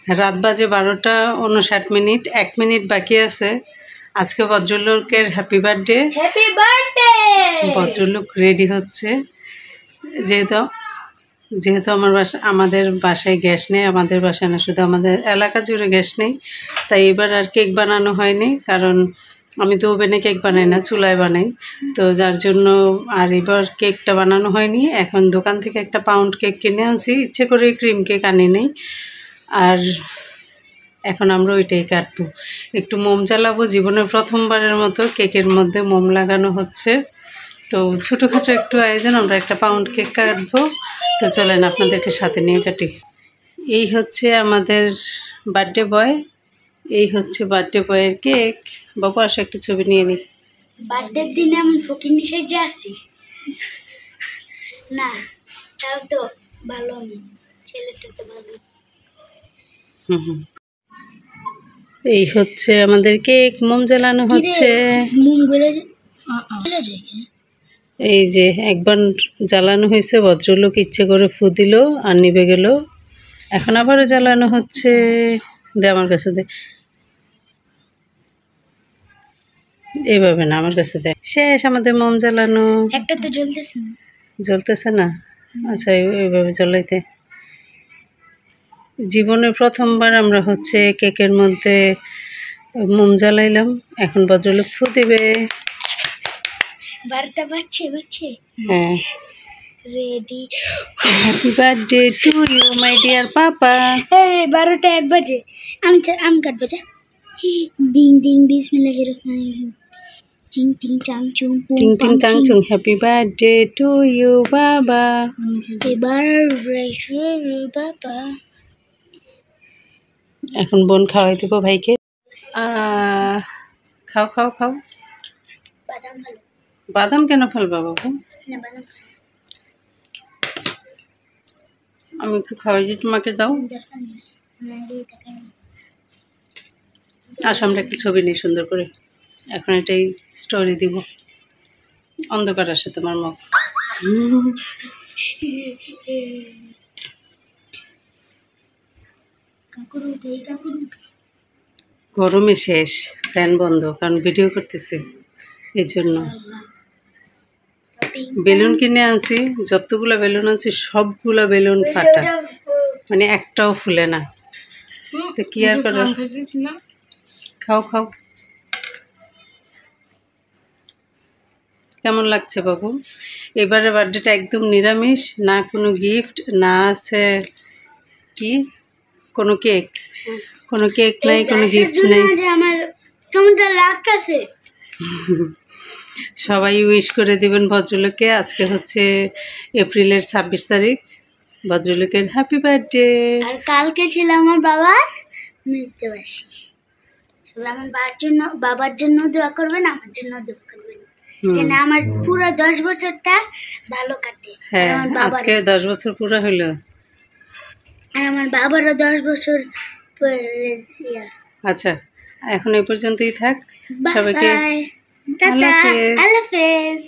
রাত বাজে 12:59, 1 মিনিট বাকি আছে। আজকে ভদ্রলোকের হ্যাপি বার্থডে। Happy birthday. ভদ্রলোক রেডি হচ্ছে। যেহেতু যেহেতু আমাদের বাসায় গ্যাস নেই, আমাদের বাসায় না শুধু আমাদের এলাকা জুড়ে গ্যাস নেই, তাই এবার আর কেক বানানো হয়নি। কারণ আমি তো ওভেনে কেক বানাই না, চুলায় বানাই, তো যার জন্য আর এবার কেকটা বানানো হয়নি। এখন দোকান থেকে একটা পাউন্ড কেক কিনে আনছি, ইচ্ছে করে ক্রিম কেক আনি নেই। আর এখন আমরা ওইটাই কাটবো। একটু মোম জ্বালাবো, জীবনের প্রথমবারের মতো কেকের মধ্যে মোম লাগানো হচ্ছে। তো ছোটোখাটো একটু আয়োজন, আমরা একটা পাউন্ড কেক কাটবো। তো চলেন আপনাদেরকে সাথে নিয়ে কাটি। এই হচ্ছে আমাদের বার্থডে বয়, এই হচ্ছে বার্থডে বয়ের কেক। বাবু আসো একটা ছবি নিয়ে নিই। বার্থডের দিনে আমি ফকিন্নি সেজে আসি না, তাও তো ভালো, আমি ছেলেটা তো ভালো। হুম, এই হচ্ছে আমাদের কেক, মোম জ্বালানো হচ্ছে। মোমগুলো যায়। এই যে একবার জ্বালানো হয়েছে, ভদ্রলোক ইচ্ছে করে ফু দিল আর নিভে গেল। এখন আবারও জ্বালানো হচ্ছে। দে আমার কাছে দে, এইভাবে না, আমার কাছে দে। শেষ আমাদের মোম জ্বালানো। একটা তো জ্বলতেছে না। জ্বলতেছে না? আচ্ছা, এইভাবে জ্বলাইতে। জীবনের প্রথমবার আমরা হচ্ছে কেকের মধ্যে মোম জ্বালাইলাম। এখন ভদ্রলোক ফু দিবে। 12টা বাজছে। হ্যাঁ। Ready. Happy birthday to you my dear papa. এই 12টা 1 বাজে। আমি কাটবো যা। ডিং ডিং বিসমিল্লাহির রহমানির রহিম। টিং টিং চাং চুং টিং টিং চাং চুং, হ্যাপি বার্থডে টু ইউ বাবা। এবার বাবা। এখন বোন খাওয়াই দেবো ভাইকে। খাও খাও খাও। বাদাম ভালো। বাদাম কেন ফেলবা বাবু? না বাদাম আমি একটু খাওয়াই দিই, তোমাকে দাও। দরকার নেই, না দিয়ে তাকাই। আসো আমরা একটা ছবি নিই সুন্দর করে। এখন এটাই স্টোরি দিব। অন্ধকার আসে তোমার মুখ। গরমে শেষ, ফ্যান বন্ধ, কারণ ভিডিও করতেছি এই জন্য। বেলুন কিনে আনছি, যতগুলো বেলুন আনছি সবগুলো বেলুন ফাটা, মানে একটাও ফুলে না। তো কি আর করো, খাও খাও। কেমন লাগছে বাবু? এবারে বার্থডেটা একদম নিরামিষ, না কোনো গিফট, না আছে কি কোনো কেক, কোনো কেক নাই, কোনো গিফট নাই। আমার কেমনটা লাগতেছে। সবাই উইশ করে দিবেন ভদ্রলোককে। আজকে হচ্ছে এপ্রিলের 26 তারিখ, ভদ্রলোকের হ্যাপি বার্থডে। আর কালকে ছিল আমার বাবার মৃত্যুবার্ষিকী। আমার বাবার জন্য দোয়া করবেন, আমার জন্য দোয়া করবেন, যেন আমার পুরো 10 বছরটা ভালো কাটে। হ্যাঁ, আজকে 10 বছর পুরো হলো। আর আমার বাবারও 10 বছর পরে। আচ্ছা, এখন এই পর্যন্তই থাক। সবাইকে টাটা, আল্লাহ হাফেজ।